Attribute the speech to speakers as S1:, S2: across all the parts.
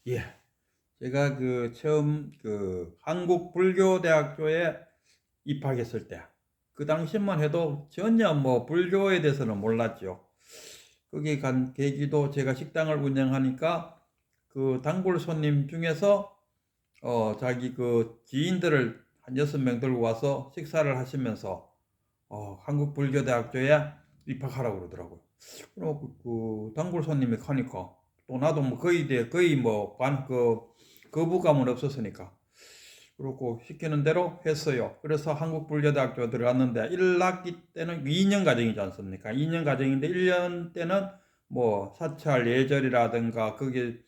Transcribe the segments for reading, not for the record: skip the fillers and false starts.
S1: 예. 제가 처음 한국불교대학교에 입학했을 때, 그 당시만 해도 전혀 뭐 불교에 대해서는 몰랐죠. 거기 간 계기도 제가 식당을 운영하니까 그 단골 손님 중에서 자기 지인들을 한 6명 들고 와서 식사를 하시면서 한국불교대학교에 입학하라고 그러더라고요. 그럼 그 단골 손님이 가니까 또 나도 뭐 거의 뭐 거부감은 없었으니까 그렇고 시키는 대로 했어요. 그래서 한국불교대학교 들어갔는데 1학기 때는 2년 과정이지 않습니까? 2년 과정인데 1년 때는 뭐 사찰 예절이라든가 거기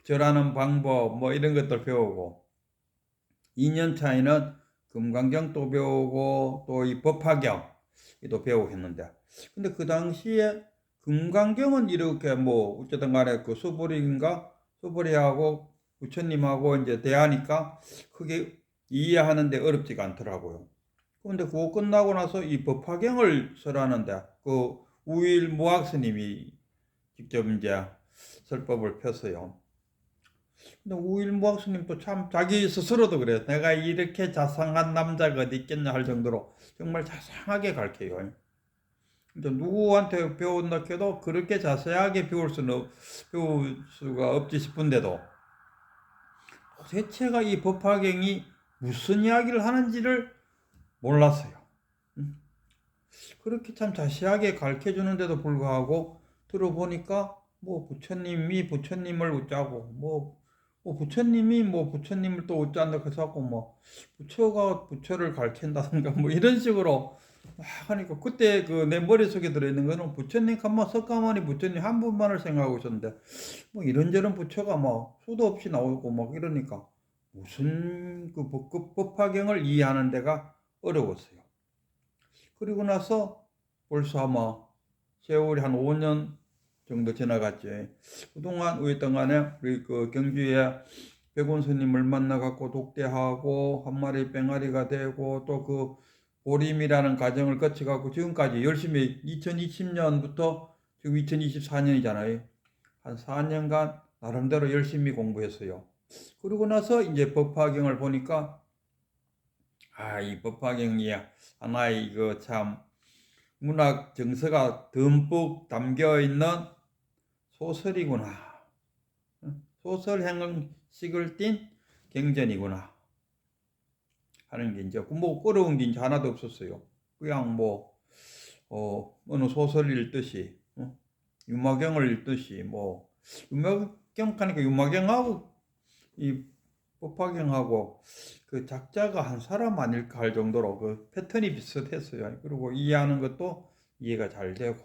S1: 절하는 방법 뭐 이런 것들 배우고, 2년 차에는 금강경 또 배우고 또 이 법화경 또 배우고 했는데, 근데 그 당시에 금강경은 이렇게 뭐 어쨌든 간에 그 수보리하고 부처님하고 이제 대하니까 그게 이해하는데 어렵지가 않더라고요. 그런데 그거 끝나고 나서 이 법화경을 설하는데 그 우일무학 스님이 직접 이제 설법을 폈어요. 근데 우일무 학스님도 참 자기 스스로도 그래요. 내가 이렇게 자상한 남자가 어디 있겠냐 할 정도로 정말 자상하게 가르쳐요. 근데 누구한테 배운다 해도 그렇게 자세하게 배울 수가 없지 싶은데도 도대체가 이 법화경이 무슨 이야기를 하는지를 몰랐어요. 그렇게 참 자세하게 가르쳐 주는데도 불구하고 들어보니까 뭐 부처님이 부처님을 웃자고 뭐 부처님이 뭐 부처님을 또 웃자는다 해서 뭐 부처가 부처를 가르친다든가 뭐 이런 식으로 막 하니까, 그때 내 머릿속에 들어있는 거는 부처님 가만 석가모니 부처님 한 분만을 생각하고 있었는데 뭐 이런저런 부처가 뭐 수도 없이 나오고 막 이러니까 무슨 법화경을 이해하는 데가 어려웠어요. 그리고 나서 벌써 아마 세월이 한 5년 정도 지나갔지. 그동안 어쨌든 간에 우리 경주에 백원 스님을 만나갖고 독대하고 한 마리 뺑아리가 되고 또 보림이라는 과정을 거쳐갖고 지금까지 열심히 2020년부터 지금 2024년이잖아요. 한 4년간 나름대로 열심히 공부했어요. 그리고 나서 이제 법화경을 보니까 이 법화경이 하나의 이거 참 문학 정서가 듬뿍 담겨 있는 소설이구나. 소설 형식을 띤 경전이구나 하는 게 이제 뭐 어려운 게 이제 하나도 없었어요. 그냥 뭐 어느 소설 읽듯이 유마경을 읽듯이 뭐 유마경 하니까 유마경하고 이 법화경하고 그 작자가 한 사람 아닐까 할 정도로 그 패턴이 비슷했어요. 그리고 이해하는 것도 이해가 잘 되고,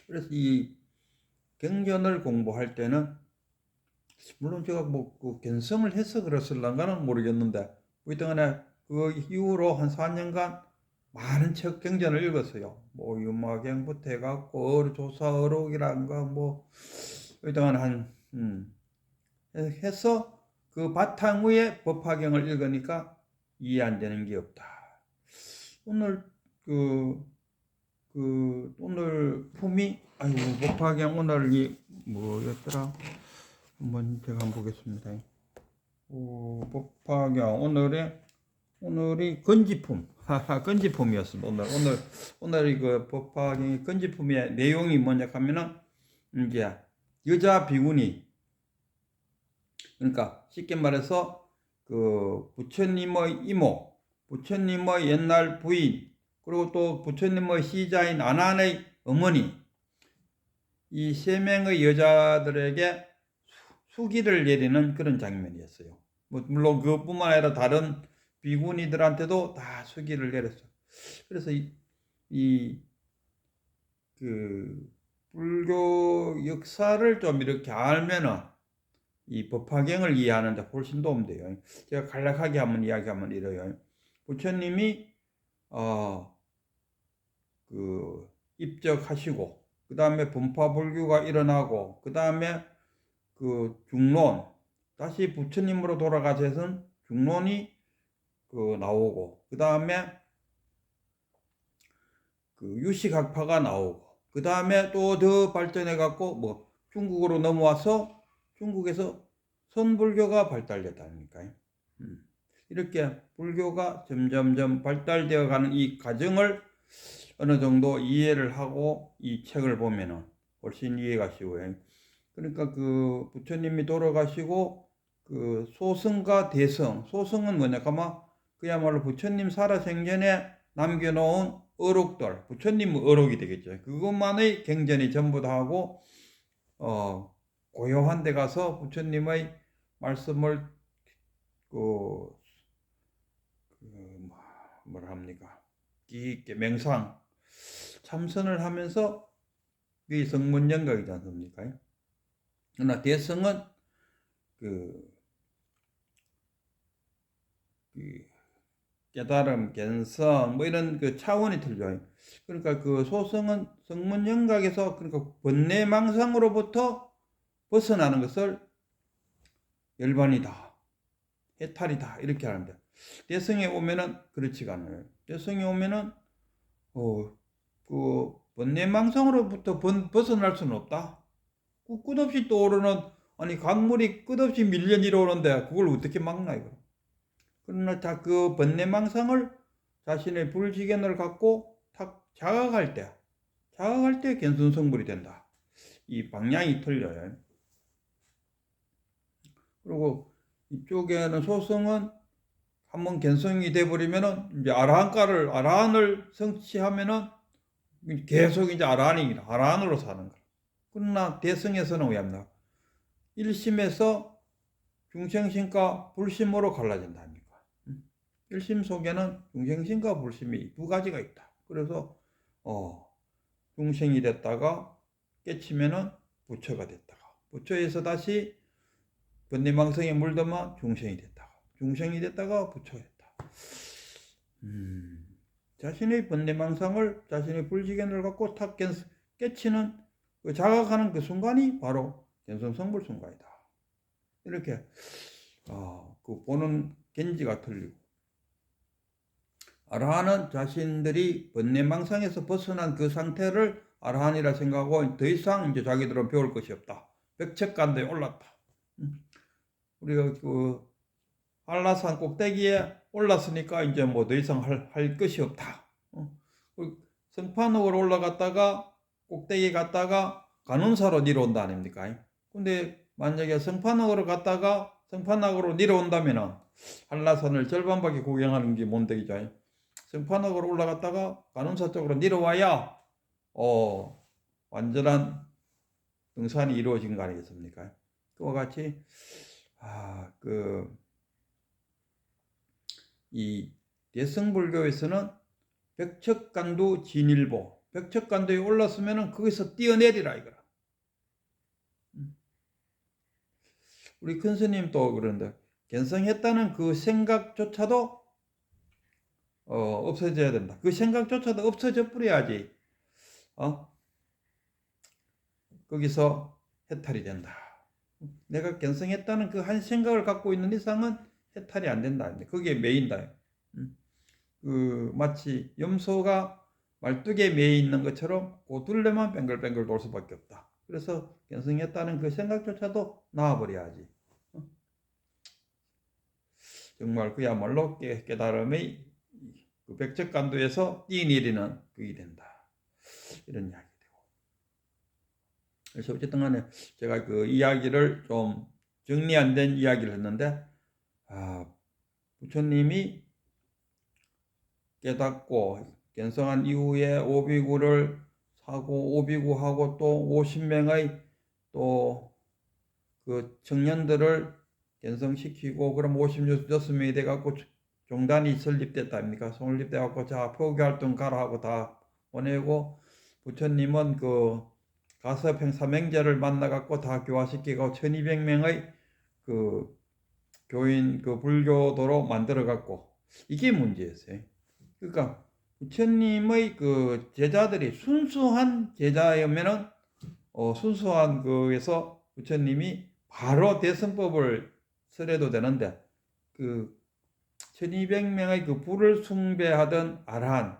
S1: 그래서 이 경전을 공부할 때는 물론 제가 뭐그 견성을 해서 그랬을란가는 모르겠는데 어쨌든 그 이후로 한 4년간 많은 책 경전을 읽었어요. 뭐 유마경부터 해갖고 조사어록이란가 뭐 어쨌든 해서 그 바탕 위에 법화경을 읽으니까 이해 안 되는 게 없다. 오늘 오늘 품이 법화경 오늘이 뭐였더라? 한번 제가 한번 보겠습니다. 법화경 오늘이 건지품 건지품이었습니다. 오늘 그 법화경의 건지품의 내용이 뭐냐 하면은 이제 여자 비구니, 그러니까 쉽게 말해서 그 부처님의 이모, 부처님의 옛날 부인, 그리고 또 부처님의 시자인 아난의 어머니, 이 3명의 여자들에게 수기를 내리는 그런 장면이었어요. 뭐 물론 그뿐만 아니라 다른 비구니들한테도 다 수기를 내렸어요. 그래서 불교 역사를 좀 이렇게 알면은 이 법화경을 이해하는데 훨씬 도움 돼요. 제가 간략하게 한번 이야기하면 이래요. 부처님이 입적하시고 그 다음에 분파불교가 일어나고 그 다음에 중론, 다시 부처님으로 돌아가셔서 중론이 나오고 그 다음에 유식학파가 나오고 그 다음에 또 더 발전해 갖고 뭐 중국으로 넘어와서 중국에서 선불교가 발달됐다 아닙니까? 이렇게 불교가 점점점 발달되어 가는 이 과정을 어느 정도 이해를 하고 이 책을 보면은 훨씬 이해가 쉬워요. 그러니까 그 부처님이 돌아가시고 그 소승과 대승, 소승은 뭐냐 아마 그야말로 부처님 살아생전에 남겨놓은 어록들, 부처님 어록이 되겠죠. 그것만의 경전이 전부 다 하고 고요한 데 가서 부처님의 말씀을 그 뭐라 합니까? 깊게 맹상 참선을 하면서 이 성문연각이지 않습니까? 그러나 대성은 그 깨달음, 견성 뭐 이런 그 차원이 틀려요. 그러니까 그 소성은 성문연각에서 그러니까 번뇌망상으로부터 벗어나는 것을 열반이다, 해탈이다 이렇게 하는데 대성에 오면은 그렇지가 않아요. 대성에 오면은 그 번뇌망상으로부터 벗어날 수는 없다. 끝없이 떠오르는 아니 강물이 끝없이 밀려 내려오는데 그걸 어떻게 막나 이거. 그러나 그 번뇌망상을 자신의 불지견을 갖고 탁 자각할 때 견성성불이 된다. 이 방향이 틀려요. 그리고 이쪽에는 소성은 한번 견성이 돼버리면은 이제 아라한을 성취하면은 계속 이제 아라한으로 사는 거야. 그러나 대성에서는 왜 없나? 일심에서 중생심과 불심으로 갈라진다 아닙니까? 일심 속에는 중생심과 불심이 두 가지가 있다. 그래서 중생이 됐다가 깨치면은 부처가 됐다가 부처에서 다시 번뇌망상에 물들면 중생이 됐다가 부처가 됐다. 자신의 번뇌망상을 자신의 불지견을 갖고 탁 깨치는 그 자각하는 그 순간이 바로 견성성불 순간이다. 이렇게 그 보는 견지가 틀리고 아라한은 자신들이 번뇌망상에서 벗어난 그 상태를 아라한이라 생각하고 더 이상 이제 자기들은 배울 것이 없다. 백척간도에 올랐다. 우리가 그 한라산 꼭대기에 올랐으니까 이제 뭐 더 이상 할 것이 없다. 성판옥으로 올라갔다가 꼭대기 갔다가 간운사로 내려온다 아닙니까? 근데 만약에 성판옥으로 갔다가 성판악으로 내려온다면은 한라산을 절반밖에 구경하는 게 뭔데기죠. 성판악으로 올라갔다가 간운사 쪽으로 내려와야 완전한 등산이 이루어진 거 아니겠습니까? 그와 같이 이 대승불교에서는 백척간도 진일보, 백척간도에 올랐으면은 거기서 뛰어내리라 이거라. 우리 큰 스님도 그런데 견성했다는 그 생각조차도 없어져야 된다. 그 생각조차도 없어져 버려야지 거기서 해탈이 된다. 내가 견성했다는 그 한 생각을 갖고 있는 이상은 해탈이 안 된다. 그게 매인다. 그 마치 염소가 말뚝에 매여 있는 것처럼 그 둘레만 뱅글뱅글 돌 수밖에 없다. 그래서 견성했다는 그 생각조차도 나와버려야지. 정말 그야말로 깨달음의 그 백척간도에서 뛰어내리는 그게 된다. 이런 이야기 되고. 그래서 어쨌든 간에 제가 그 이야기를 좀 정리 안 된 이야기를 했는데 부처님이 깨닫고 견성한 이후에 오비구를 사고 오비구하고 또 50명의 또 그 청년들을 견성시키고 그럼 56명이 돼갖고 종단이 설립됐다 아닙니까? 설립돼갖고 자 포교활동 가라 하고 다 보내고 부처님은 그 가서 평사명제를 만나갖고 다 교화시키고 1200명의 그 교인 그 불교도로 만들어갖고 이게 문제였어요. 그러니까 부처님의 그 제자들이 순수한 제자였면은 순수한 거에서 부처님이 바로 대승법을 설해도 되는데 그 1200명의 그 불을 숭배하던 아라한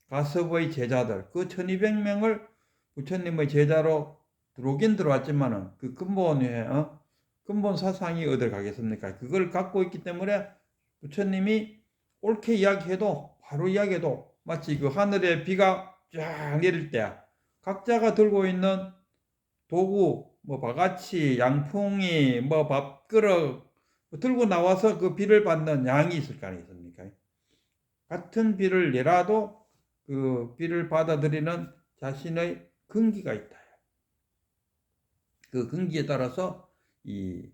S1: 가섭의 제자들 그 1200명을 부처님의 제자로 들어오긴 들어왔지만은 그 근본에 근본 사상이 어딜 가겠습니까? 그걸 갖고 있기 때문에 부처님이 옳게 이야기해도 바로 이야기해도 마치 그 하늘에 비가 쫙 내릴 때 각자가 들고 있는 도구 뭐 바가지, 양풍이, 뭐 밥그릇 들고 나와서 그 비를 받는 양이 있을 거 아니겠습니까? 같은 비를 내라도 그 비를 받아들이는 자신의 근기가 있다. 그 근기에 따라서 이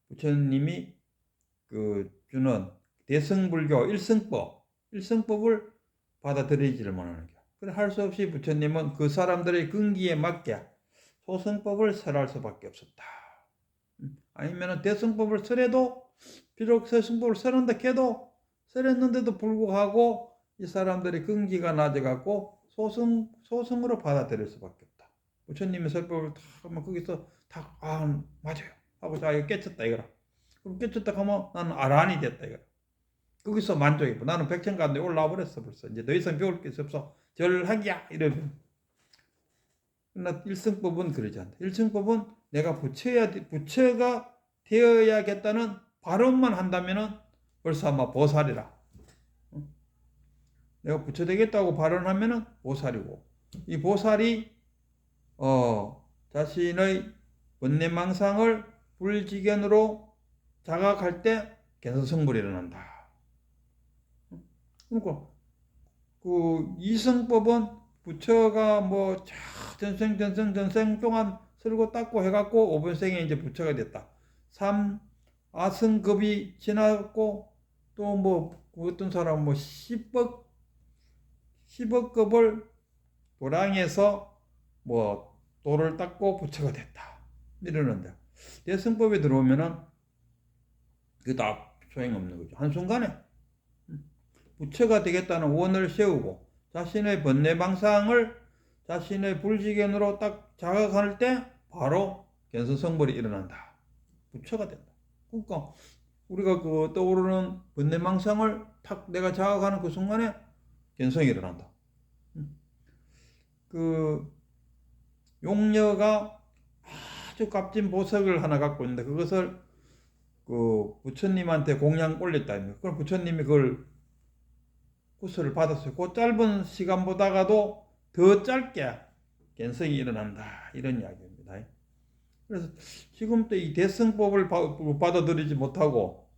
S1: 부처님이 그 주는 대승불교 일승법을 받아들이지를 못하는 거야. 그래 할 수 없이 부처님은 그 사람들의 근기에 맞게 소승법을 설할 수밖에 없었다. 아니면 대승법을 설해도 비록 대승법을 설한다 해도 설했는데도 불구하고 이 사람들의 근기가 낮아갖고 소승으로 받아들일 수밖에 없다. 부처님의 설법을 다 하면 거기서 다 맞아요 하고 자 이거 깨쳤다 이거라. 그럼 깨쳤다 하면 나는 아란이 됐다 이거라. 거기서 만족이고 나는 백천가운데 올라와 버렸어 벌써. 이제 더 이상 배울 게 없어. 절하기야 이러면. 그러나 일승법은 그러지 않다. 일승법은 내가 부처가 되어야겠다는 발언만 한다면은 벌써 아마 보살이라. 내가 부처 되겠다고 발언하면은 보살이고, 이 보살이 자신의 번뇌망상을 불지견으로 자각할 때 견성성불이 일어난다. 그러니까 그 이승법은 부처가 뭐 전생 동안 쓸고 닦고 해갖고 5번생에 이제 부처가 됐다. 3아승급이 지났고 또 뭐 어떤 사람 뭐 10억급을 도량에서 뭐 도를 닦고 부처가 됐다. 이러는데 대승법에 들어오면은 그게 다 소용없는 거죠. 한순간에 부처가 되겠다는 원을 세우고 자신의 번뇌망상을 자신의 불지견으로 딱 자각할 때 바로 견성성불이 일어난다. 부처가 된다. 그러니까 우리가 그 떠오르는 번뇌망상을 탁 내가 자각하는 그 순간에 견성이 일어난다. 그 용녀가 아주 값진 보석을 하나 갖고 있는데 그것을 그 부처님한테 공양 올렸다. 그럼 부처님이 그걸 구슬을 받았어요. 그 짧은 시간보다가도 더 짧게 견성이 일어난다. 이런 이야기입니다. 그래서 지금 또 이 대승법을 받아들이지 못하고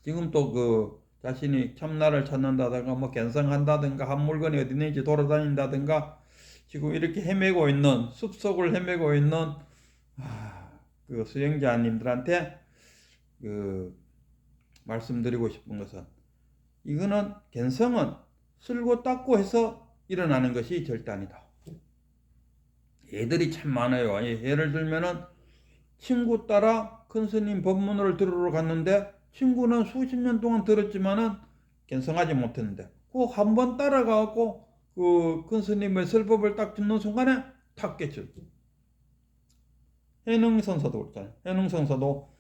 S1: 지금 또 그 자신이 참나를 찾는다든가 뭐 견성한다든가 한 물건이 어디 있는지 돌아다닌다든가 지금 이렇게 헤매고 있는 숲속을 헤매고 있는 그 수행자님들한테 그 말씀드리고 싶은 것은 이거는 견성은 쓸고 닦고 해서 일어나는 것이 절대 아니다. 예들이 참 많아요. 예를 들면은 친구 따라 큰 스님 법문을 들으러 갔는데 친구는 수십 년 동안 들었지만은 견성하지 못했는데 그 한 번 따라가고 그 큰 스님의 설법을 딱 듣는 순간에 탁 깨져. 해능선사도 그렇잖아요. 해능선사도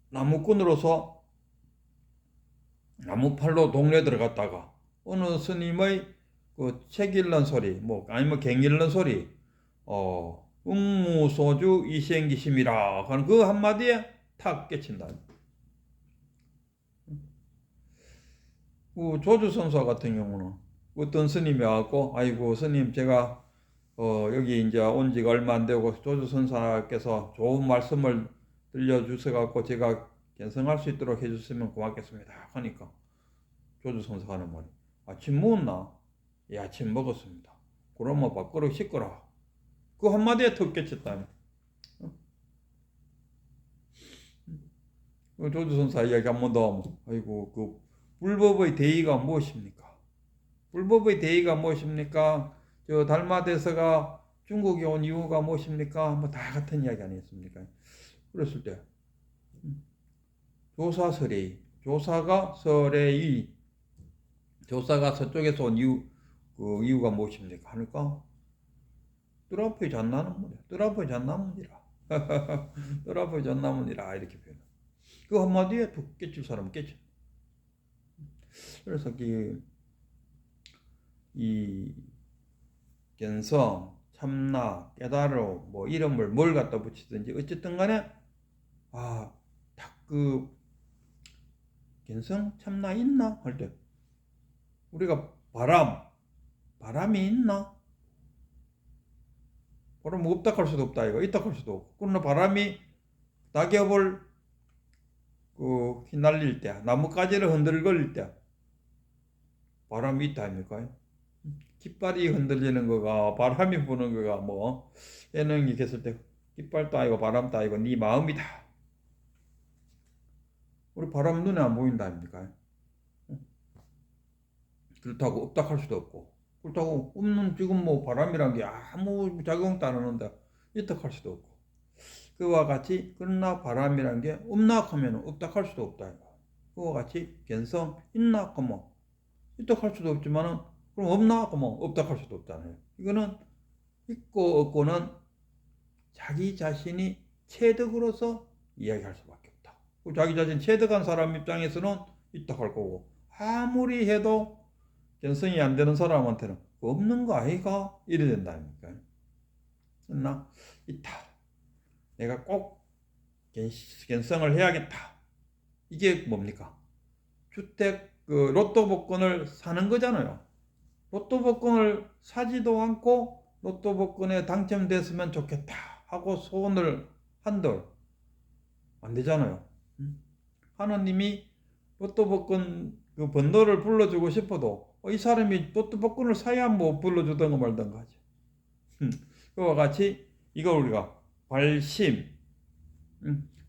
S1: 나무꾼으로서 나무팔로 동네 들어갔다가 어느 스님의 그 책 읽는 소리, 뭐 아니면 갱 읽는 소리, 응무소주 이시행기심이라 하는 그 한마디에 탁 깨친다. 그 조주선사 같은 경우는 어떤 스님이 와갖고 아이고 스님 제가 여기 이제 온 지가 얼마 안 되고 조주선사께서 좋은 말씀을 들려주셔갖고 제가 견성할 수 있도록 해주시면 고맙겠습니다. 하니까 조주선사가 하는 말이 아침 먹었나? 예, 아침 먹었습니다. 그러면 밥그릇 씻거라. 그 한마디에 턱 깨쳤다니. 조주선사 이야기 한 번 더 하면 아이고 그 불법의 대의가 무엇입니까? 불법의 대의가 무엇입니까? 저 달마대서가 중국에 온 이유가 무엇입니까? 뭐 다 같은 이야기 아니겠습니까? 그랬을 때 조사설의 조사가 설의 조사가 서쪽에서 온 이유 그 이유가 무엇입니까? 하니까 뜰 앞에 잣나무니라. 뜰 앞에 잣나무니라. 뜰 앞에 잣나무니라 이렇게 표현. 그 한마디에 툭 깨칠 사람 깨쳐. 그래서 이 견성 참나, 깨달어, 뭐 이름을 뭘 갖다 붙이든지 어쨌든 간에 딱 그 견성 참나 있나 할 때 우리가 바람이 있나? 바람 없다 할 수도 없다 이거 있다 할 수도 없고 그러나 바람이 낙엽을 휘날릴 때 나뭇가지를 흔들거릴 때 바람이 있다 아닙니까? 깃발이 흔들리는 거가 바람이 부는 거가 뭐 예능이 했을 때 깃발도 아니고 바람도 아니고 네 마음이다. 우리 바람 눈에 안 보인다 아닙니까? 그렇다고 없다 할 수도 없고 그렇다고 없는 지금 뭐 바람이란 게 아무 작용도 안 하는데 있다 할 수도 없고 그와 같이 그러나 바람이란 게 없나 하면 없다 할 수도 없다. 그와 같이 견성 있나 하면 있다 할 수도 없지만은 그럼 없나 하면 없다 할 수도 없잖아요. 이거는 있고 없고는 자기 자신이 체득으로서 이야기할 수밖에 없다. 자기 자신 체득한 사람 입장에서는 있다 할 거고 아무리 해도 견성이 안 되는 사람한테는 없는 거 아이가 이래 된다니까. 그러나 있다. 내가 꼭 견성을 해야겠다. 이게 뭡니까? 주택 로또 복권을 사는 거잖아요. 로또 복권을 사지도 않고 로또 복권에 당첨됐으면 좋겠다 하고 소원을 한들 안 되잖아요. 하나님이 로또 복권 그 번호를 불러주고 싶어도 이 사람이 로또 복권을 사야 뭐 불러주던가 말던가 하죠. 그와 같이 이걸 우리가 발심,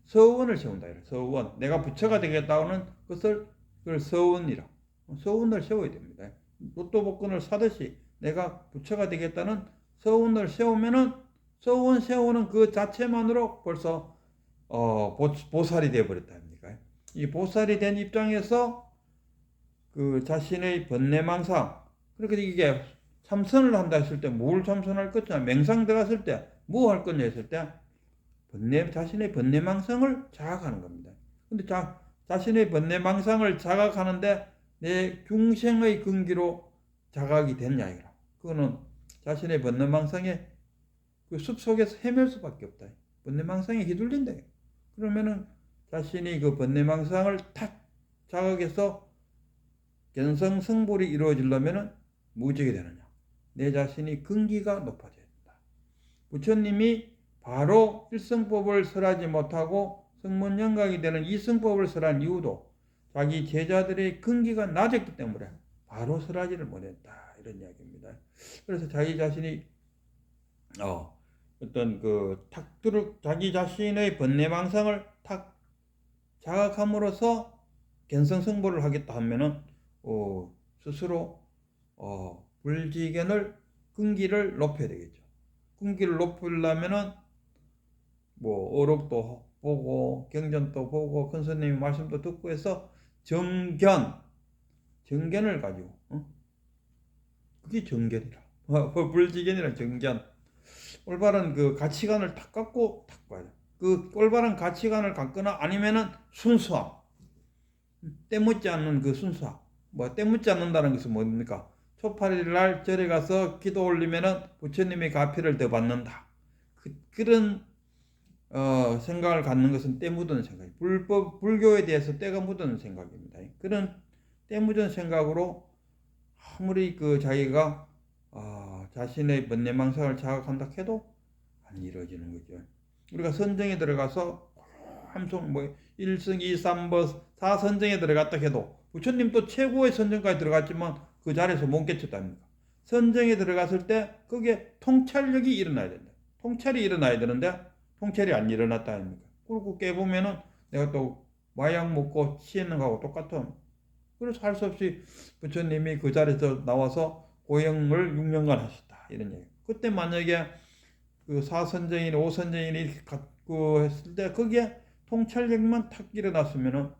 S1: 서원을 세운다. 서원. 내가 부처가 되겠다는 것을 그걸 서원이라. 서원을 세워야 됩니다. 로또 복권을 사듯이 내가 부처가 되겠다는 서원을 세우면은 서원 세우는 그 자체만으로 벌써 보살이 되어버렸다 아닙니까? 이 보살이 된 입장에서 그 자신의 번뇌망상 그렇게 이게 참선을 한다 했을 때 뭘 참선할 거냐 맹상 들어갔을 때 뭐 할 거냐 했을 때 자신의 번뇌망상을 자각하는 겁니다. 근데 자신의 번뇌망상을 자각하는데 내 중생의 근기로 자각이 됐냐 이거라. 그거는 자신의 번뇌망상에 그 숲속에서 헤맬 수밖에 없다. 번뇌망상에 휘둘린다. 그러면은 자신이 그 번뇌망상을 탁 자각해서 견성 성불이 이루어지려면은 무엇이 되느냐? 내 자신이 근기가 높아져야 된다. 부처님이 바로 일성법을 설하지 못하고 성문영각이 되는 이성법을 설한 이유도 자기 제자들의 근기가 낮았기 때문에 바로 설하지를 못했다. 이런 이야기입니다. 그래서 자기 자신이 어떤 자기 자신의 번뇌망상을 탁 자각함으로써 견성 성불을 하겠다 하면은 스스로 불지견을 근기를 높여야 되겠죠. 근기를 높이려면은 뭐 어록도 보고 경전도 보고 큰 스님의 말씀도 듣고 해서 정견을 가지고 그게 정견이라. 불지견이란 정견. 올바른 그 가치관을 탁 갖고 탁 봐야 돼. 그 올바른 가치관을 갖거나 아니면은 순수함. 때묻지 않는 그 순수함. 뭐 때묻지 않는다는 것은 뭡니까? 초파일 날 절에 가서 기도 올리면은 부처님의 가피를 더 받는다. 그런 생각을 갖는 것은 때 묻은 생각이에요. 불교에 대해서 때가 묻은 생각입니다. 그런 때 묻은 생각으로 아무리 그 자기가 자신의 번뇌망상을 자각한다 해도 안 이루어지는 거죠. 우리가 선정에 들어가서 함송 뭐 1승 2, 3버 4선정에 들어갔다 해도 부처님 또 최고의 선정까지 들어갔지만 그 자리에서 못 깨쳤답니까? 선정에 들어갔을 때 그게 통찰력이 일어나야 된다. 통찰이 일어나야 되는데 통찰이 안 일어났다 아닙니까? 그리고 깨보면은 내가 또 마약 먹고 취했는 거하고 똑같은. 그래서 할 수 없이 부처님이 그 자리에서 나와서 고행을 6년간 하셨다. 이런 얘기. 그때 만약에 그 4선정이니 5선정이니 갖고 했을 때 거기에 통찰력만 탁 일어났으면은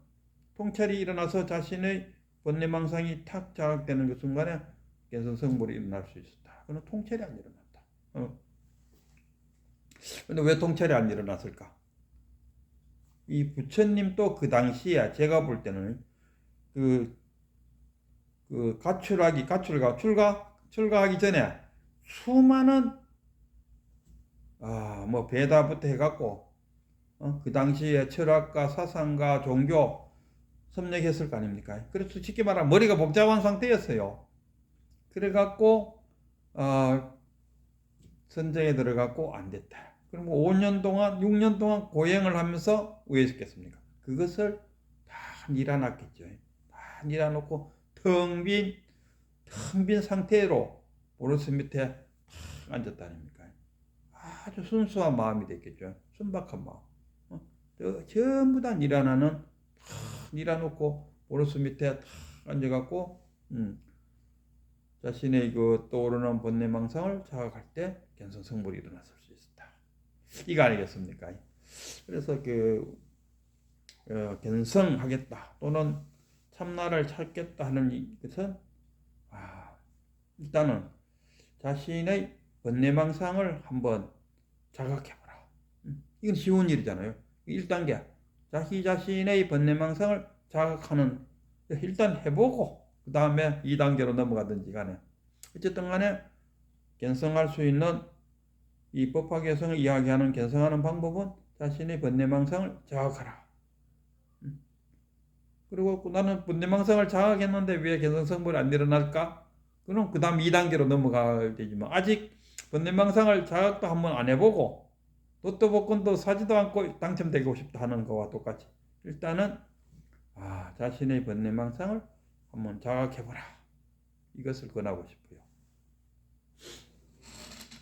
S1: 통찰이 일어나서 자신의 번뇌망상이 탁 자각되는 그 순간에 견성성불이 일어날 수 있었다. 그건 통찰이 안 일어났다. 근데 왜 통찰이 안 일어났을까? 이 부처님도 그 당시에 제가 볼 때는 출가하기 전에 수많은 뭐 배다부터 해갖고 그 당시에 철학과 사상과 종교 섭렵했을 거 아닙니까? 그래서 쉽게 말하면 머리가 복잡한 상태였어요. 그래갖고 선정에 들어갔고 안 됐다. 그럼 5년 동안 6년 동안 고행을 하면서 왜 했겠습니까? 그것을 다 밀어놨겠죠. 다 밀어놓고 텅 빈 상태로 보르스 밑에 탁 앉았다 아닙니까? 아주 순수한 마음이 됐겠죠. 순박한 마음. 전부 다 밀어놔는 탁 밀어놓고 보르스 밑에 탁 앉아갖고 자신의 그 떠오르는 번뇌망상을 자각할 때 견성성불이 일어났을 수 있었다. 이거 아니겠습니까? 그래서 견성하겠다 또는 참나를 찾겠다 하는 것은 일단은 자신의 번뇌망상을 한번 자각해보라. 이건 쉬운 일이잖아요. 1단계 자신의 번뇌망상을 자각하는 일단 해보고 그 다음에 2단계로 넘어가든지 간에 어쨌든 간에 견성할 수 있는 이 법화개성을 이야기하는 견성하는 방법은 자신의 번뇌망상을 자각하라. 그리고 나는 번뇌망상을 자각했는데 왜 견성성불이 안 일어날까? 그럼 그 다음 2단계로 넘어가야 되지만 아직 번뇌망상을 자각도 한번 안 해보고 로또 복권도 사지도 않고 당첨되고 싶다 하는 거와 똑같이 일단은 자신의 번뇌망상을 한번 자각해보라. 이것을 권하고 싶어요.